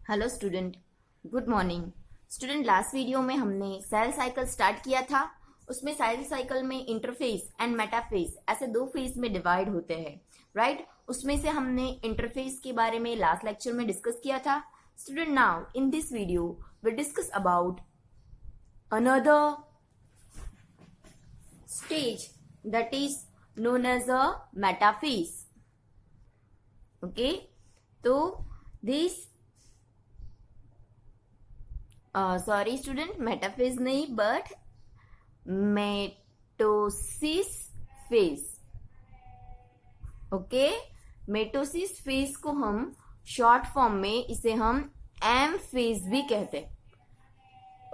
Hello student, good morning. Student, last video में हमने cell cycle start किया था। उसमें सेल साइकिल में इंटरफेस एंड मेटाफेज ऐसे दो फेज में डिवाइड होते हैं, राइट? उसमें से हमने इंटरफेस के बारे में लास्ट लेक्चर में डिस्कस किया था। Student, now in this video we discuss about another stage that is known as a metaphase. Okay, so this sorry student, metaphase नहीं बट मेटोसिस फेज। ओके, मेटोसिस फेज को हम शॉर्ट फॉर्म में इसे हम M phase भी कहते हैं।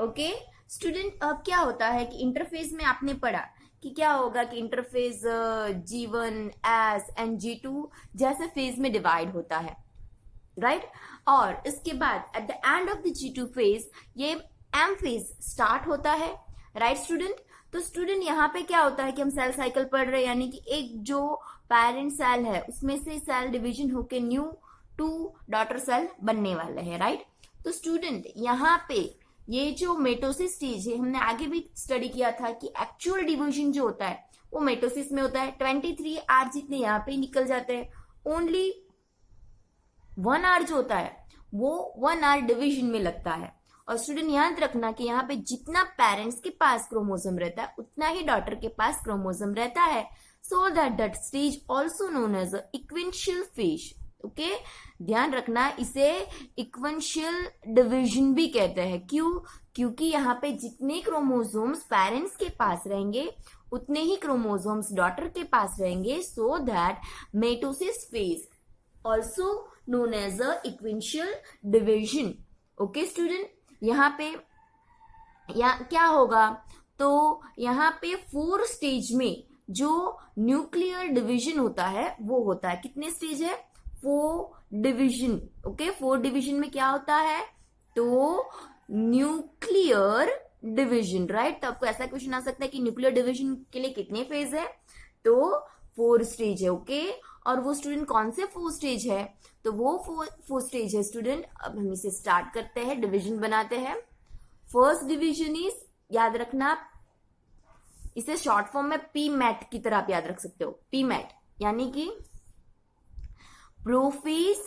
ओके स्टूडेंट, अब क्या होता है कि इंटरफेज में आपने पढ़ा कि क्या होगा कि interphase G1, S and G2 जैसे फेज में डिवाइड होता है, राइट? और इसके बाद eight the end of the G2 phase ये M फेज स्टार्ट होता है, राइट स्टूडेंट? तो स्टूडेंट यहाँ पे क्या होता है कि हम सेल साइकिल पढ़ रहे हैं, यानी कि एक जो पेरेंट सेल है उसमें से सेल डिवीजन होके न्यू 2 डॉटर सेल बनने वाले हैं, राइट? तो स्टूडेंट यहाँ पे ये जो मेटोसिस स्टेज है, हमने आगे भी स्टडी किया था कि एक्चुअल डिवीजन जो होता है वो मेटोसिस में होता है। 23 आर जितने यहाँ पे निकल जाते हैं, ओनली 1 आर जो होता है वो 1 आर डिवीजन में लगता है। और स्टूडेंट याद रखना कि यहाँ पे जितना पेरेंट्स के पास क्रोमोसोम रहता है उतना ही डॉटर के पास क्रोमोसोम रहता है। So that stage also known as equational phase. Okay, ध्यान रखना, इसे इक्वेंशियल डिवीजन भी कहते हैं। क्यों? क्योंकि यहाँ पे जितने क्रोमोसोम्स पेरेंट्स के पास रहेंगे उतने ही क्रोमोसोम्स डॉटर के पास रहेंगे। So that mitosis phase also known as a equential division. Okay student, यहाँ पे क्या होगा, तो यहाँ पे 4 स्टेज में जो न्यूक्लियर डिवीजन होता है वो होता है। कितने स्टेज है? 4 डिवीजन। ओके, 4 डिवीजन में क्या होता है? तो न्यूक्लियर डिवीजन, राइट? तो आपको ऐसा क्वेश्चन आ सकता है कि न्यूक्लियर डिवीजन के लिए कितने फेज है? तो 4 स्टेज है। ओके, और वो स्टूडेंट कौन से 4 स्टेज है? तो वो 4 स्टेज है स्टूडेंट। अब हम इसे स्टार्ट करते हैं, डिवीजन बनाते हैं। फर्स्ट डिवीजन इज, याद रखना, इसे शॉर्ट फॉर्म में पी मैट की तरह आप याद रख सकते हो। पी मैट यानी कि prophase,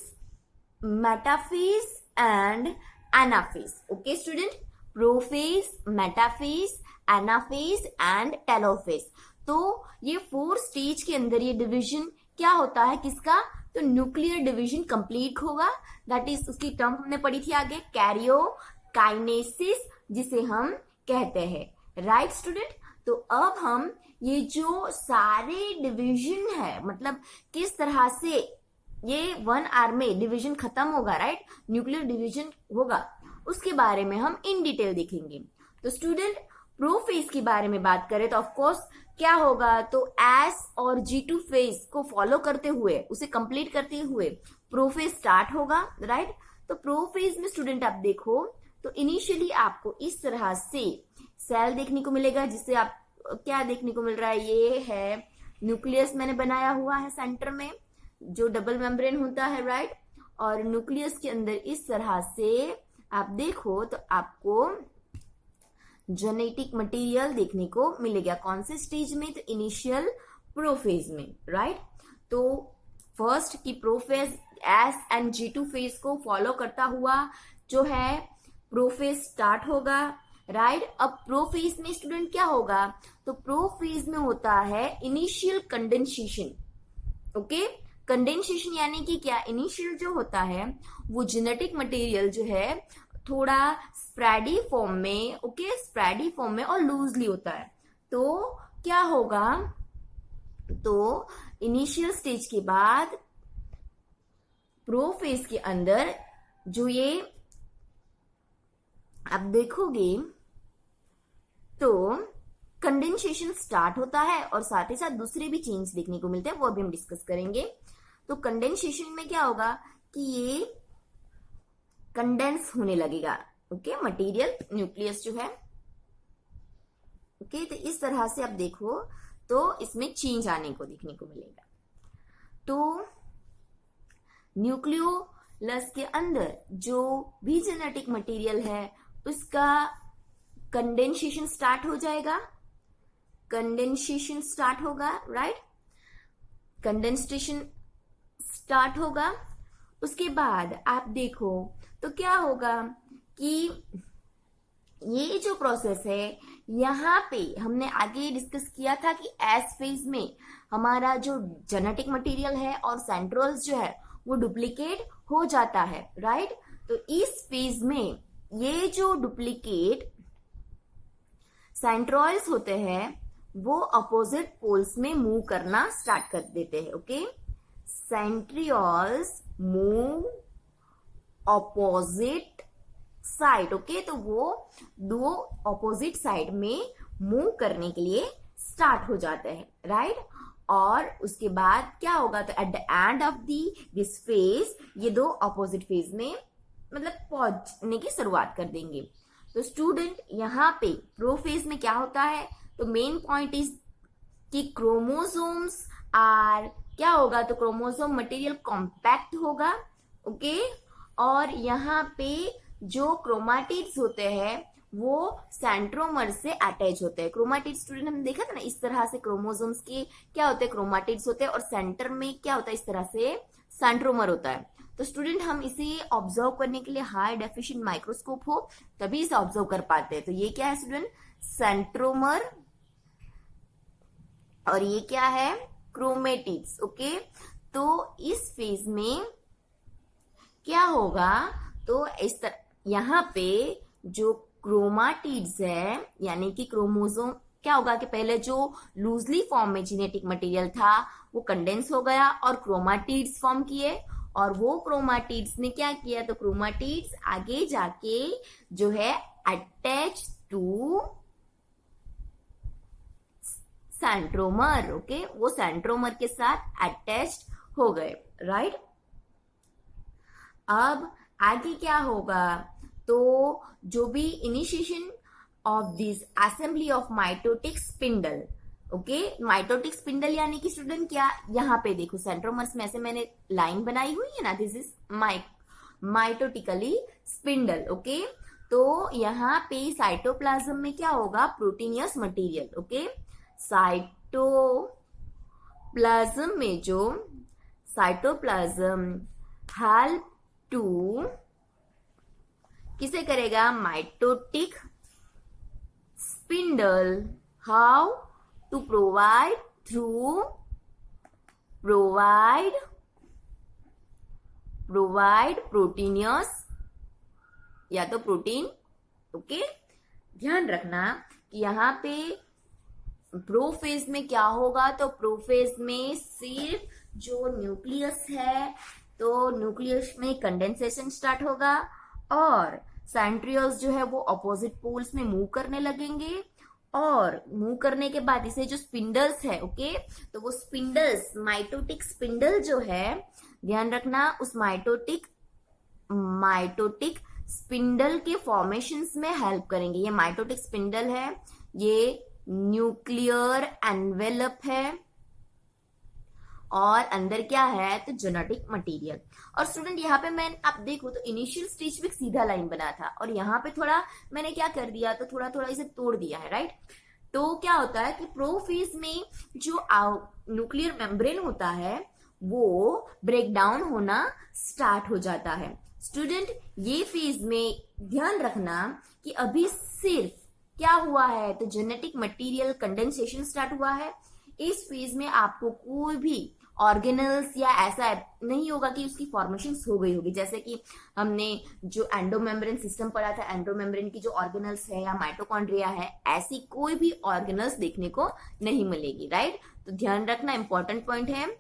metaphase and anaphase. Okay student, prophase, metaphase, anaphase and telophase. तो ये 4 स्टेज के अंदर ये डिवीजन क्या होता है, किसका? तो न्यूक्लियर डिवीजन कंप्लीट होगा। दैट इज, उसकी टर्म हमने पढ़ी थी आगे, कैरियोकाइनेसिस जिसे हम कहते हैं, राइट स्टूडेंट? तो अब हम ये जो सारे डिवीजन है, मतलब किस तरह से ये 1 आर में डिवीजन खत्म होगा, राइट? न्यूक्लियर डिवीजन होगा, उसके बारे में हम इन डिटेल देखेंगे। तो स्टूडेंट, प्रोफेज के बारे में बात करें तो ऑफकोर्स क्या होगा, तो एस और G2 फेज को फॉलो करते हुए, उसे कंप्लीट करते हुए प्रोफेज स्टार्ट होगा, राइट? तो प्रोफेज में स्टूडेंट आप देखो तो इनिशियली आपको इस तरह से सेल देखने को मिलेगा, जिससे आप क्या देखने को मिल रहा है, ये है न्यूक्लियस मैंने बनाया हुआ है सेंटर में, जो डबल मेम्ब्रेन होता है, राइट? और न्यूक्लियस के अंदर इस तरह से आप देखो तो आपको जेनेटिक मटेरियल देखने को मिलेगा। कौन से स्टेज में? तो इनिशियल प्रोफेज में, राइट? तो फर्स्ट की prophase S and G2 phase को फॉलो करता हुआ जो है प्रोफेज स्टार्ट होगा, राइट? अब प्रोफेज में स्टूडेंट क्या होगा, तो प्रोफेज में होता है इनिशियल कंडेंसेशन। ओके, कंडेंसेशन यानी कि क्या, इनिशियल जो होता है वो जेनेटिक मटेरियल जो है थोड़ा स्प्रेडी फॉर्म में, ओके, स्प्रेडी फॉर्म में और लूजली होता है। तो क्या होगा, तो इनिशियल स्टेज के बाद प्रोफेज के अंदर जो ये आप देखोगे तो कंडेंसेशन स्टार्ट होता है और साथ ही साथ दूसरे भी चेंज देखने को मिलते हैं, वो अभी हम डिस्कस करेंगे। तो कंडेंसेशन में क्या होगा कि ये कंडेंस होने लगेगा, ओके, मटेरियल, न्यूक्लियस जो है। ओके, तो इस तरह से आप देखो तो इसमें चेंज आने को देखने को मिलेगा। तो न्यूक्लियो लस के अंदर जो भी जेनेटिक मटेरियल है उसका कंडेंसेशन स्टार्ट हो जाएगा, कंडेंसेशन स्टार्ट होगा, राइट, कंडेंसेशन स्टार्ट होगा। उसके बाद आप देखो तो क्या होगा कि ये जो प्रोसेस है यहाँ पे हमने आगे डिस्कस किया था कि एस फेज में हमारा जो जेनेटिक मटेरियल है और सेंट्रोल्स जो है वो डुप्लीकेट हो जाता है, राइट। तो इस फेज में ये जो डुप्लीकेट सेंट्रोइड्स होते हैं वो अपोजिट पोल्स में मूव करना स्टार्ट कर देते हैं, okay. Centrioles move opposite side, okay. तो वो दो ऑपोजिट साइड में मूव करने के लिए स्टार्ट हो जाते हैं, राइट। और उसके बाद क्या होगा, तो eight the end of this phase ये दो ऑपोजिट फेज में मतलब पहुंचने की शुरुआत कर देंगे। तो स्टूडेंट यहाँ पे प्रोफेज में क्या होता है, तो मेन पॉइंट इज कि क्रोमोसोम्स आर क्या होगा, तो क्रोमोसोम मटेरियल कॉम्पैक्ट होगा, ओके। और यहाँ पे जो क्रोमाटिड्स होते हैं वो सेंट्रोमर से अटैच होते हैं। क्रोमाटिड स्टूडेंट हमने देखा था ना, इस तरह से क्रोमोसोम्स के क्या होते हैं, क्रोमाटिड्स होते हैं और सेंटर में क्या होता है, इस तरह से सेंट्रोमर होता है। तो स्टूडेंट हम इसे ऑब्जर्व करने के लिए हाई डेफिनेशन माइक्रोस्कोप हो तभी इसे ऑब्जर्व कर पाते हैं। तो ये क्या है स्टूडेंट, सेंट्रोमर, और ये क्या है, क्रोमेटिड्स, ओके। तो इस फेज में क्या होगा, तो इस तरह यहाँ पे जो क्रोमाटिड्स है यानी कि क्रोमोसोम क्या होगा कि पहले जो लूजली फॉर्म में जेनेटिक मटेरियल था वो कंडेंस हो गया और क्रोमाटिड्स फॉर्म किए, और वो क्रोमाटिड्स ने क्या किया, तो क्रोमाटिड्स आगे जाके जो है अटैच टू सेंट्रोमर, ओके। वो सेंट्रोमर के साथ अटैच्ड हो गए, राइट। अब आगे क्या होगा, तो जो भी initiation of this assembly of mitotic spindle, okay. Mitotic spindle यानी कि स्टूडेंट क्या, यहाँ पे देखो सेंट्रोमर्स में ऐसे मैंने लाइन बनाई हुई है ना, this is mitotically spindle, okay. तो यहाँ पे साइटोप्लाज्म में क्या होगा, प्रोटीनियस मटेरियल, ओके। साइटोप्लाज्म में जो साइटोप्लाज्म हेल्प टू किसे करेगा, mitotic spindle, how to provide proteinaceous या तो प्रोटीन, ओके। ध्यान रखना कि यहाँ पे प्रोफेज में क्या होगा, तो प्रोफेज में सिर्फ जो न्यूक्लियस है तो न्यूक्लियस में कंडेंसेशन स्टार्ट होगा और सेंट्रियोल्स जो है वो अपोजिट पोल्स में मूव करने लगेंगे, और मूव करने के बाद इसे जो स्पिंडल्स है, ओके, तो वो स्पिंडल्स माइटोटिक स्पिंडल जो है, ध्यान रखना, उस माइटोटिक स्पिंडल के फॉर्मेशंस में हेल्प करेंगे। ये माइटोटिक स्पिंडल है, ये न्यूक्लियर एनवेलप है और अंदर क्या है, तो जेनेटिक मटेरियल। और स्टूडेंट यहाँ पे मैं आप देखो तो इनिशियल स्टेज पे सीधा लाइन बना था और यहाँ पे थोड़ा मैंने क्या कर दिया, तो थोड़ा थोड़ा इसे तोड़ दिया है, राइट। तो क्या होता है कि प्रोफेज में जो न्यूक्लियर मेम्ब्रेन होता है वो ब्रेक डाउन होना स्टार्ट हो जाता है। स्टूडेंट ये फेज में ध्यान रखना कि अभी सिर्फ क्या हुआ है, तो जेनेटिक मटेरियल कंडेंसेशन स्टार्ट हुआ है। इस फेज में आपको कोई भी ऑर्गेनल्स या ऐसा नहीं होगा कि उसकी फॉर्मेशन हो गई होगी, जैसे कि हमने जो एंडोमेम्ब्रेन सिस्टम पढ़ा था, एंडोमेम्ब्रेन की जो ऑर्गेनल्स है या माइटोकॉन्ड्रिया है, ऐसी कोई भी ऑर्गेनल्स देखने को नहीं मिलेगी, राइट। तो ध्यान रखना, इंपॉर्टेंट पॉइंट है,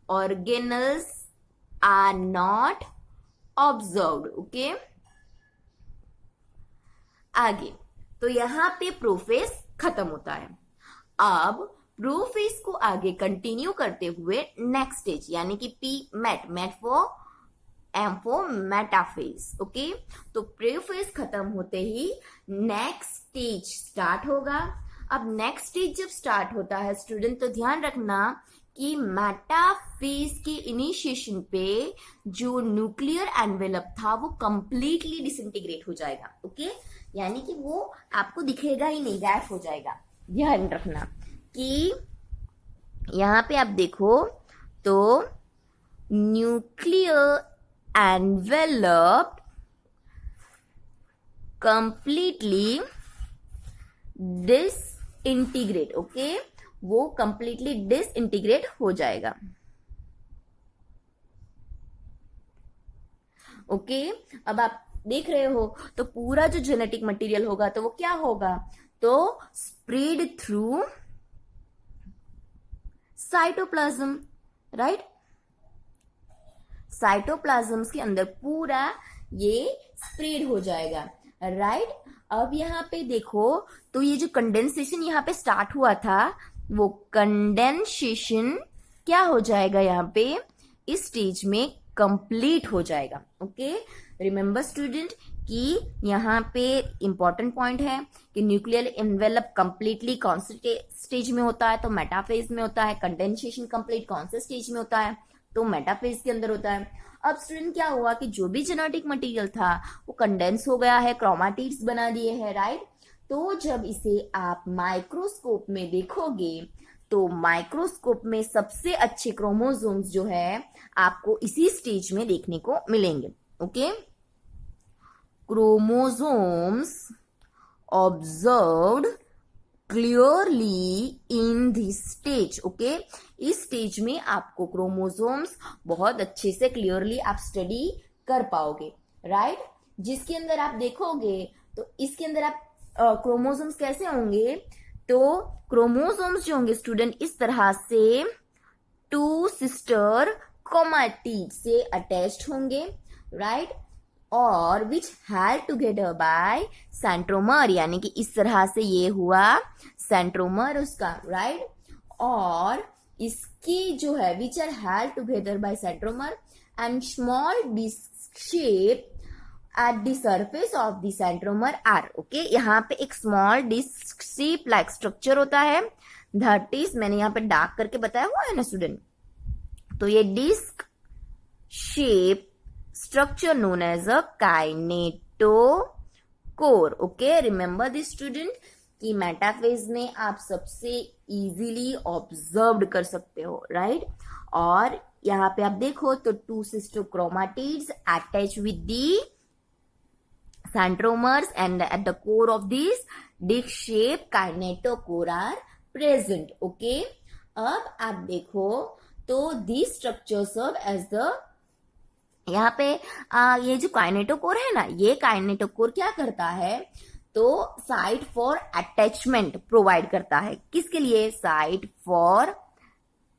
organelles are not observed, okay. आगे तो यहाँ पे प्रोफेज खत्म होता है। अब प्रोफेज को आगे कंटिन्यू करते हुए नेक्स्ट स्टेज यानी कि एम फॉर मेटाफेज, ओके। तो प्रोफेज खत्म होते ही नेक्स्ट स्टेज स्टार्ट होगा। अब नेक्स्ट स्टेज जब स्टार्ट होता है स्टूडेंट, तो ध्यान रखना कि मेटाफेज के इनिशिएशन पे जो न्यूक्लियर एनवेलप था वो कंप्लीटली डिसइंटीग्रेट हो जाएगा। ओके, यानी कि वो आपको दिखेगा ही नहीं, गायब हो जाएगा। ध्यान रखना कि यहाँ पे आप देखो तो nuclear envelope completely disintegrate. Okay, वो कंप्लीटली डिसइंटीग्रेट हो जाएगा। ओके, अब आप देख रहे हो तो पूरा जो जेनेटिक मटेरियल होगा तो वो क्या होगा, तो spread through cytoplasm, right. Cytoplasm के अंदर पूरा ये स्प्रेड हो जाएगा, राइट। अब यहाँ पे देखो तो ये जो कंडेंसेशन यहाँ पे स्टार्ट हुआ था वो कंडेंसेशन क्या हो जाएगा, यहाँ पे इस स्टेज में कंप्लीट हो जाएगा। ओके, रिमेंबर स्टूडेंट कि यहाँ पे इंपॉर्टेंट पॉइंट है कि न्यूक्लियर एनवेलप कंप्लीटली कौन से स्टेज में होता है, तो मेटाफेज में होता है। कंडेंसेशन कंप्लीट कौन से स्टेज में होता है, तो मेटाफेज के अंदर होता है। अब स्टूडेंट क्या हुआ कि जो भी जेनेटिक मटेरियल था वो कंडेंस हो गया है, क्रोमाटिड्स बना दिए हैं, राइट। तो जब इसे आप माइक्रोस्कोप में देखोगे तो माइक्रोस्कोप में सबसे अच्छे क्रोमोसोम्स जो है आपको इसी स्टेज में देखने को मिलेंगे। Okay, chromosomes observed clearly in this stage. Okay, इस स्टेज में आपको क्रोमोसोम्स बहुत अच्छे से क्लियरली आप स्टडी कर पाओगे, राइट। जिसके अंदर आप देखोगे तो इसके अंदर आप क्रोमोसोम्स कैसे होंगे, तो क्रोमोसोम्स जो होंगे स्टूडेंट इस तरह से टू सिस्टर क्रोमैटिड से अटैच्ड होंगे, राइट, और which held together by centromere, यानी कि इस तरह से ये हुआ सेंट्रोमर उसका, राइट। और इसकी जो है which are held together by centromere and small disc shape at the surface of the centromer are। Okay, यहाँ पे एक small disc shape like structure होता है, दैट इज मैंने यहाँ पे डार्क करके बताया हुआ है ना स्टूडेंट। तो ये disc shape structure known as a kinetochore. Okay, remember this student कि मेटाफेज में आप सबसे इजीली ऑब्जर्व कर सकते हो, राइट। और यहाँ पे आप देखो तो two sister chromatids attach with the centromers and at the core of this disc shape kinetochore are present। okay, अब आप देखो तो these structures serve as the, यहाँ पे ये जो काइनेटोकोर है ना, ये काइनेटोकोर क्या करता है, तो साइट फॉर अटैचमेंट प्रोवाइड करता है। किसके लिए, साइट फॉर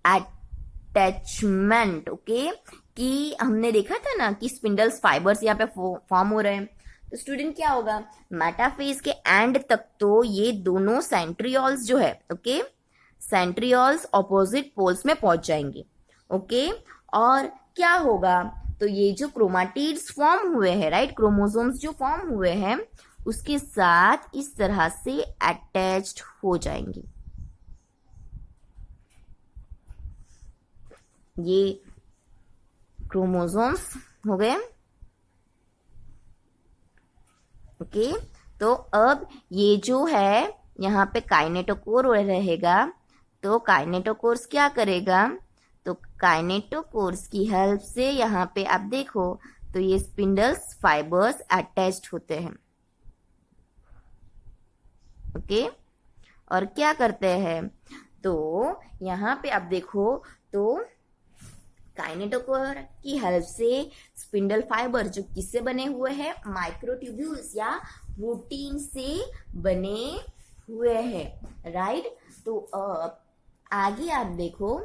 अटैचमेंट। ओके, कि हमने देखा था ना कि स्पिंडल्स फाइबर्स यहाँ पे फॉर्म हो रहे हैं, तो स्टूडेंट क्या होगा, मेटाफेज के एंड तक तो ये दोनों सेंट्रियोल्स जो है, ओके, सेंट्रियोल्स ऑपोजिट पोल्स में पहुंच जाएंगे। ओके, और क्या होगा, तो ये जो क्रोमैटिड्स फॉर्म हुए हैं, राइट, क्रोमोसोम्स जो फॉर्म हुए हैं उसके साथ इस तरह से अटैच्ड हो जाएंगे। ये क्रोमोसोम्स हो गए। ओके, तो अब ये जो है यहाँ पे काइनेटोकोर रहेगा, तो काइनेटोकोर्स क्या करेगा, तो काइनेटोकोर्स की हेल्प से यहाँ पे आप देखो तो ये स्पिंडल्स फाइबर्स अटैच्ड होते हैं। ओके, और क्या करते हैं, तो यहाँ पे आप देखो तो काइनेटोकोर की हेल्प से स्पिंडल फाइबर जो किससे बने हुए हैं, माइक्रोट्यूब्यूल्स या प्रोटीन से बने हुए हैं, राइट। तो आगे आप देखो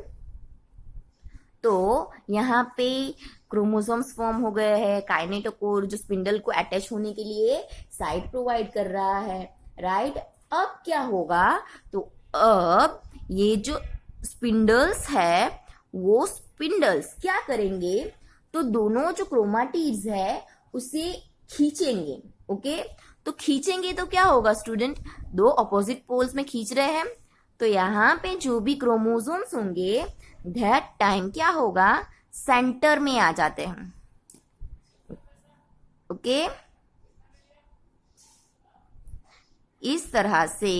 तो यहाँ पे क्रोमोसोम्स फॉर्म हो गए हैं, काइनेटोकोर जो स्पिंडल को अटैच होने के लिए साइट प्रोवाइड कर रहा है, राइट। अब क्या होगा, तो अब ये जो स्पिंडल्स है वो स्पिंडल्स क्या करेंगे, तो दोनों जो क्रोमैटिड्स है उसे खींचेंगे। ओके, तो खींचेंगे तो क्या होगा स्टूडेंट, दो ऑपोजिट पोल्स में खींच रहे हैं, तो यहाँ पे जो भी क्रोमोसोम्स होंगे दैट टाइम क्या होगा, सेंटर में आ जाते हैं। ओके, इस तरह से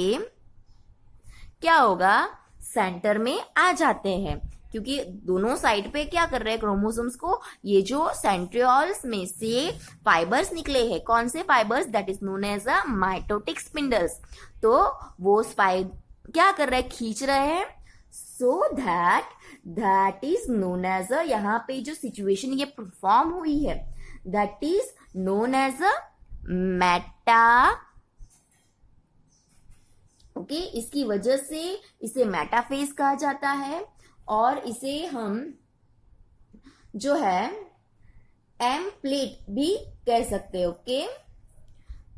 क्या होगा, सेंटर में आ जाते हैं, क्योंकि दोनों साइड पे क्या कर रहे हैं क्रोमोसोम्स को, ये जो सेंट्रियोल्स में से फाइबर्स निकले हैं, कौन से fibres, that is known as a mitotic spindles. तो वो क्या कर रहे हैं, खींच रहे हैं, so that is known as a, यहाँ पे जो सिचुएशन ये परफॉर्म हुई है that is known as a meta. Okay, इसकी वजह से इसे मेटाफेज कहा जाता है, और इसे हम जो है एम प्लेट भी कह सकते हैं। ओके,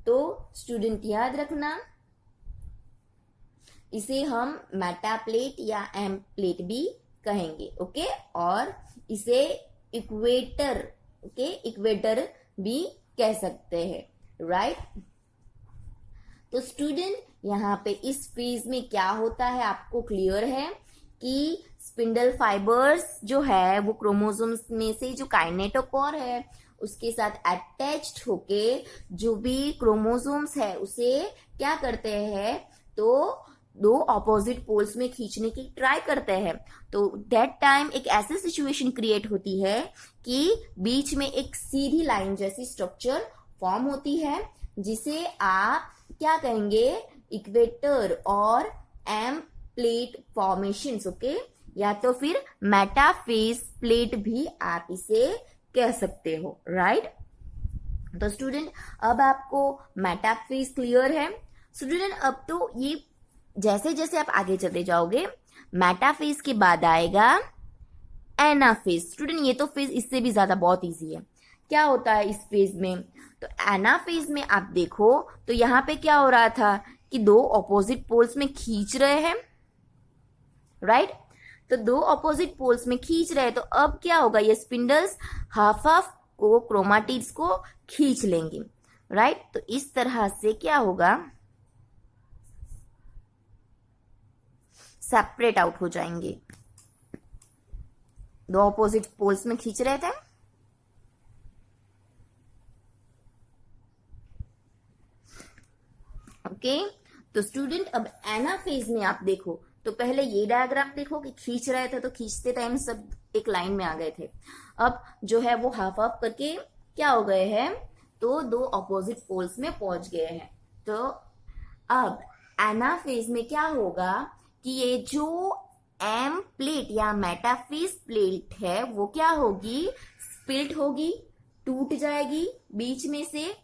तो स्टूडेंट याद रखना, इसे हम मेटा प्लेट या एम प्लेट भी कहेंगे। ओके, और इसे इक्वेटर, ओके, इक्वेटर भी कह सकते हैं, राइट। तो स्टूडेंट यहाँ पे इस फेज में क्या होता है आपको क्लियर है कि स्पिंडल फाइबर्स जो है वो क्रोमोसोम्स में से जो काइनेटोकोर है उसके साथ अटैच्ड होके जो भी क्रोमोसोम्स है उसे क्या करते हैं, तो दो ऑपोजिट पोल्स में खींचने की ट्राई करते हैं। तो दैट टाइम एक ऐसी सिचुएशन क्रिएट होती है कि बीच में एक सीधी लाइन जैसी स्ट्रक्चर फॉर्म होती है, जिसे आप क्या कहेंगे, इक्वेटर और एम प्लेट फॉर्मेशंस। ओके, या तो फिर मेटाफेज प्लेट भी आप इसे कह सकते हो, राइट। तो स्टूडेंट अब आपको मेटाफेज क्लियर है। स्टूडेंट अब तो ये जैसे जैसे आप आगे चलते जाओगे मेटाफेज के बाद आएगा एनाफेज। स्टूडेंट ये तो फेज इससे भी ज्यादा बहुत इजी है। क्या होता है इस फेज में, तो एनाफेज में आप देखो तो यहाँ पे क्या हो रहा था कि दो ऑपोजिट पोल्स में खींच रहे हैं, राइट। तो दो ऑपोजिट पोल्स में खींच रहे हैं, तो अब क्या होगा, ये स्पिंडल्स हाफ हाफ को क्रोमाटिड्स को खींच लेंगे, राइट। तो इस तरह से क्या होगा, सेपरेट आउट हो जाएंगे। दो ऑपोजिट पोल्स में खींच रहे थे, ओके। तो स्टूडेंट अब एनाफेज में आप देखो तो पहले ये डायग्राम देखो कि खींच रहे थे तो खींचते टाइम सब एक लाइन में आ गए थे। अब जो है वो हाफ हाफ करके क्या हो गए हैं, तो दो ऑपोजिट पोल्स में पहुंच गए हैं। तो अब एनाफेज में क्या होगा कि ये जो एम प्लेट या मेटाफेज प्लेट है वो क्या होगी, स्प्लिट होगी, टूट जाएगी बीच में से,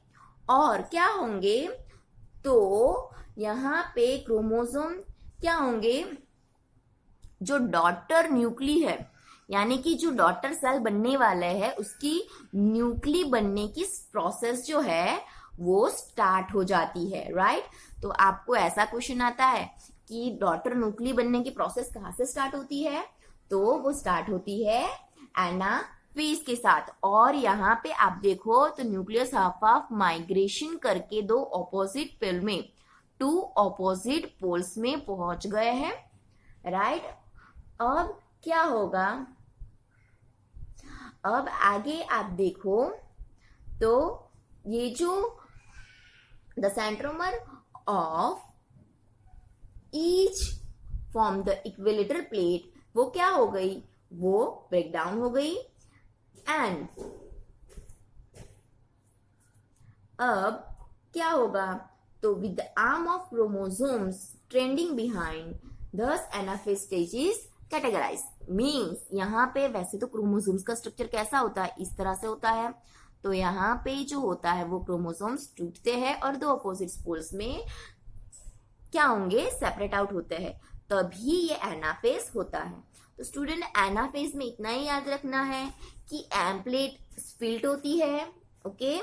और क्या होंगे, तो यहाँ पे क्रोमोसोम क्या होंगे, जो डॉटर न्यूक्ली है यानी कि जो डॉटर सेल बनने वाला है उसकी न्यूक्ली बनने की प्रोसेस जो है वो स्टार्ट हो जाती है, राइट। तो आपको ऐसा क्वेश्चन आता है कि डॉटर न्यूक्ली बनने की प्रोसेस कहाँ से स्टार्ट होती है, तो वो स्टार्ट होती है एनाफेज के साथ। और यहाँ पे आप देखो तो न्यूक्लियस हाफ हाफ माइग्रेशन करके दो ऑपोजिट पोल में, टू ऑपोजिट पोल्स में पहुंच गए हैं, राइट। अब क्या होगा, अब आगे आप देखो तो ये जो the centromere of each from the equilateral plate वो क्या हो गई, वो ब्रेक डाउन हो गई। एंड अब क्या होगा, तो with the arm of chromosomes trending behind thus anaphase stage is categorise. Means यहाँ पे वैसे तो क्रोमोसोम्स का स्ट्रक्चर कैसा होता है, इस तरह से होता है। तो यहाँ पे जो होता है वो क्रोमोसोम्स टूटते हैं और दो अपोजिट पोल्स में क्या होंगे, सेपरेट आउट होते हैं, तभी ये एनाफेज होता है। तो स्टूडेंट एनाफेज में इतना ही याद रखना है कि एम प्लेट स्प्लिट होती है, ओके,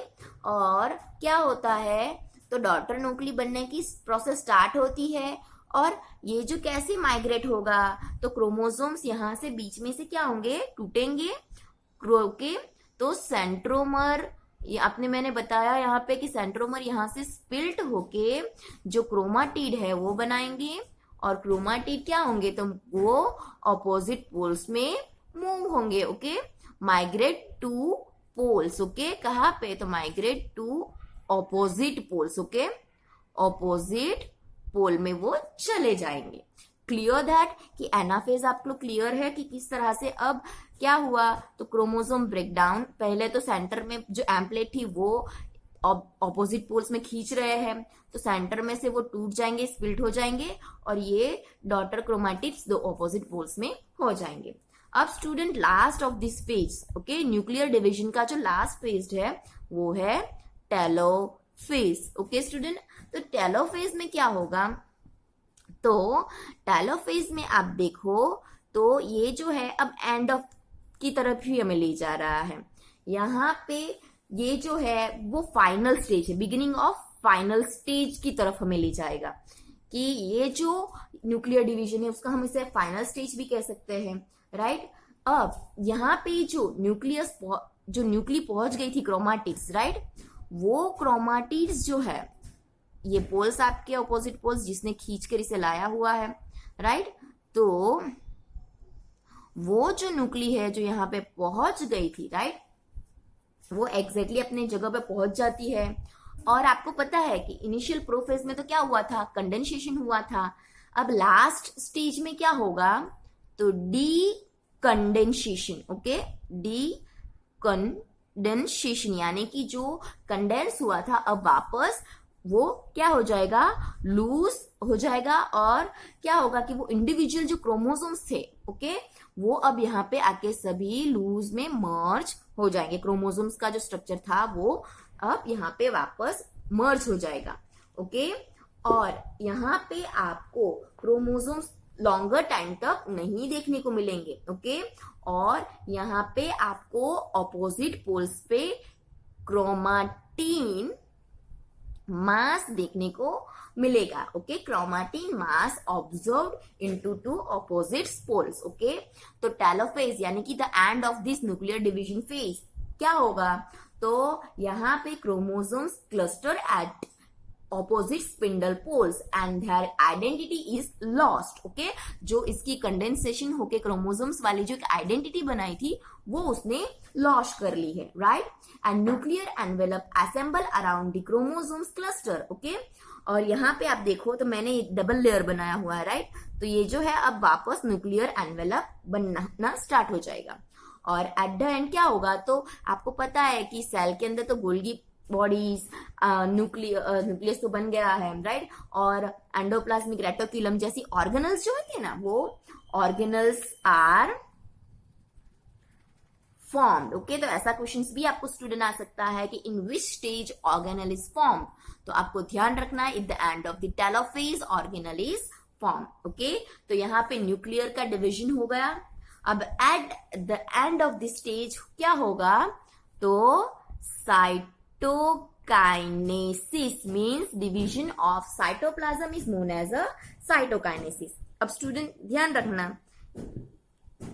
और क्या होता है, तो डॉटर न्यूक्ली बनने की प्रोसेस स्टार्ट होती है। और ये जो कैसे माइग्रेट होगा, तो क्रोमोसोम्स यहाँ से बीच में से क्या होंगे, टूटेंगे, ओके। तो सेंट्रोमर, ये आपने मैंने बताया यहाँ पे कि सेंट्रोमर यहाँ से स्प्लिट होके जो क्रोमाटिड है वो बनाएंगे, और क्रोमाटिड क्या होंगे, तो वो ऑपोजिट पोल्स में मूव होंगे। Okay, migrate to poles. Okay, कहाँ पे, तो migrate to opposite poles. Okay, opposite pole में वो चले जाएंगे। क्लियर दैट कि एनाफेज आपको क्लियर है कि किस तरह से अब क्या हुआ, तो क्रोमोसोम ब्रेकडाउन, पहले तो सेंटर में जो एम्पलेट थी वो ऑपोजिट पोल्स में खींच रहे हैं, तो सेंटर में से वो टूट जाएंगे, स्प्लिट हो जाएंगे और ये डॉटर क्रोमैटिड्स दो ऑपोजिट पोल्स में हो जाएंगे। अब student last of this phase, okay, nuclear division का जो लास्ट फेज है वो है टेलोफेज। ओके स्टूडेंट, तो टेलोफेज में क्या होगा, तो टेलोफेज में आप देखो तो ये जो है अब एंड ऑफ की तरफ ही हमें ले जा रहा है। यहाँ पे ये जो है वो फाइनल स्टेज है, बिगिनिंग ऑफ फाइनल स्टेज की तरफ हमें ले जाएगा, कि ये जो न्यूक्लियर डिवीजन है उसका हम इसे फाइनल स्टेज भी कह सकते हैं, राइट। अब यहाँ पे जो न्यूक्ली पहुंच गई थी क्रोमाटिड्स, राइट, वो क्रोमाटिड्स जो है, ये पोल्स आपके ऑपोजिट पोल्स जिसने खींच कर इसे लाया हुआ है, राइट, तो वो जो न्यूक्ली है जो यहाँ पे पहुंच गई थी, राइट, वो एग्जैक्टली अपने जगह पे पहुंच जाती है। और आपको पता है कि इनिशियल प्रोफेज में तो क्या हुआ था, कंडेंसेशन हुआ था। अब लास्ट स्टेज में क्या होगा, तो D condensation. Okay, D condensation यानी कि जो कंडेंस हुआ था अब वापस वो क्या हो जाएगा, लूज हो जाएगा, और क्या होगा कि वो इंडिविजुअल जो क्रोमोसोम्स थे, ओके, वो अब यहाँ पे आके सभी लूज में मर्ज हो जाएंगे। क्रोमोसोम्स का जो स्ट्रक्चर था वो अब यहाँ पे वापस मर्ज हो जाएगा। ओके, और यहाँ पे आपको क्रोमोसोम्स लॉन्गर टाइम तक नहीं देखने को मिलेंगे। ओके, और यहाँ पे आपको ऑपोजिट पोल्स पे क्रोमाटिन मास देखने को मिलेगा। Okay, chromatin mass observed into two opposite poles. Okay, तो टेलोफेज यानी कि the end of this nuclear division phase क्या होगा, तो यहाँ पे chromosomes cluster at opposite spindle poles and their identity is lost. Okay, जो इसकी कंडेंसेशन होके क्रोमोसोम्स वाली जो एक आइडेंटिटी बनाई थी वो उसने लॉस्ट कर ली है, right. And nuclear envelope assemble around the chromosomes cluster. Okay, और यहाँ पे आप देखो तो मैंने डबल लेयर बनाया हुआ है, राइट, तो ये जो है अब वापस न्यूक्लियर एनवेलप बनना स्टार्ट हो जाएगा। और एट द एंड क्या होगा, तो आपको पता है कि सेल के अंदर तो गोल्गी बॉडीज, न्यूक्लियस तो बन गया है, राइट, और एंडोप्लाज्मिक रेटिकुलम जैसी ऑर्गेनल्स जो होती है ना, वो ऑर्गेनल्स आर फॉर्म्ड। ओके, तो ऐसा क्वेश्चंस भी आपको स्टूडेंट आ सकता है कि in which stage organelle is formed, तो आपको ध्यान रखना है at the end of the telophase organelle is form. Okay, तो यहाँ पे न्यूक्लियर का डिवीजन हो गया। अब at the end of the stage क्या होगा, तो cytokinesis means division of cytoplasm is known as a cytokinesis. अब स्टूडेंट ध्यान रखना,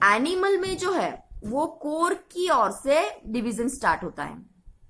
एनिमल में जो है वो कोर की ओर से डिवीजन स्टार्ट होता है,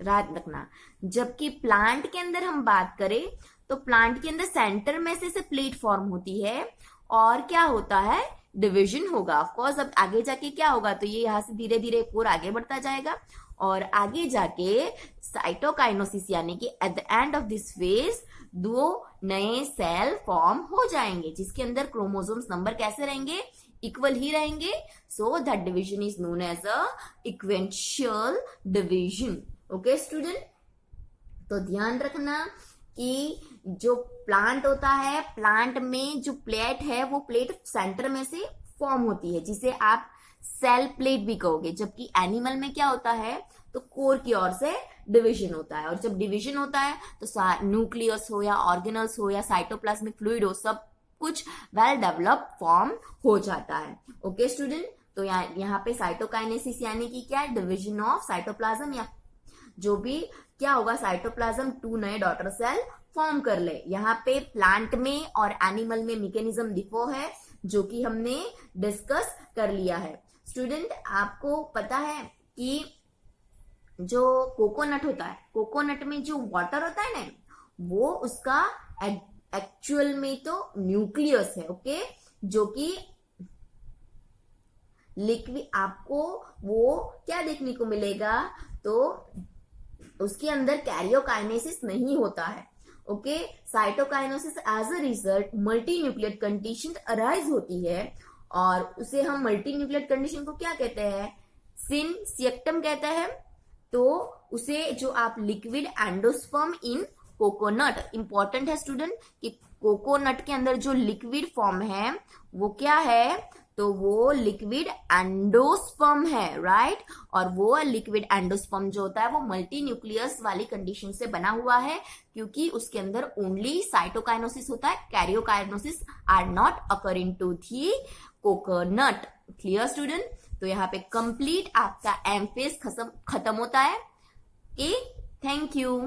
याद रखना। जबकि प्लांट के अंदर हम बात करें तो प्लांट के अंदर सेंटर में से प्लेटफॉर्म होती है और क्या होता है, डिवीजन होगा। ऑफकोर्स अब आगे जाके क्या होगा, तो ये यहाँ से धीरे धीरे कोर आगे बढ़ता जाएगा और आगे जाके साइटोकाइनेसिस यानी कि eight the end of this phase दो नए सेल फॉर्म हो जाएंगे जिसके अंदर क्रोमोसोम्स नंबर कैसे रहेंगे, इक्वल ही रहेंगे। So that division is known as a equational division. Okay student, तो ध्यान रखना कि जो प्लांट होता है, प्लांट में जो प्लेट है वो प्लेट सेंटर में से फॉर्म होती है जिसे आप सेल प्लेट भी कहोगे। जबकि एनिमल में क्या होता है, तो कोर की ओर से डिवीजन होता है, और जब डिवीजन होता है तो न्यूक्लियस हो या ऑर्गेनल्स हो या साइटोप्लाज्मिक फ्लूइड हो, सब कुछ वेल डेवलप फॉर्म हो जाता है। ओके स्टूडेंट, तो यहाँ पे साइटोकाइनेसिस यानी कि क्या है, डिवीजन ऑफ साइटोप्लाज्म, या जो भी क्या होगा, साइटोप्लाज्म टू नए डॉटर सेल फॉर्म कर ले। यहाँ पे प्लांट में और एनिमल में मैकेनिज्म डिफो है जो कि हमने डिस्कस कर लिया है। स्टूडेंट, आपको पता है कि जो कोकोनट होता है, कोकोनट में जो वाटर होता है ना, वो उसका एक्चुअल में तो न्यूक्लियस है, ओके, जो कि लिक्विड, आपको वो क्या देखने को मिलेगा, तो उसके अंदर कैरियोकाइनेसिस नहीं होता है, okay. Cytokinesis as a result multinucleate condition arise होती है, और उसे हम मल्टी न्यूक्लियट कंडीशन को क्या कहते हैं, सिंसिएक्टम कहते हैं। तो उसे जो आप लिक्विड एंडोस्पर्म इन कोकोनट, इंपॉर्टेंट है स्टूडेंट कि कोकोनट के अंदर जो लिक्विड फॉर्म है वो क्या है, तो वो लिक्विड एंडोस्पर्म है, राइट। और वो लिक्विड एंडोस्पर्म जो होता है वो मल्टी न्यूक्लियस वाली कंडीशन से बना हुआ है, क्योंकि उसके अंदर ओनली साइटोकाइनेसिस होता है, karyokinesis are not occurring to the coconut. Clear student. तो यहाँ पे कंप्लीट आपका एम फेज खत्म होता है। Okay, thank you.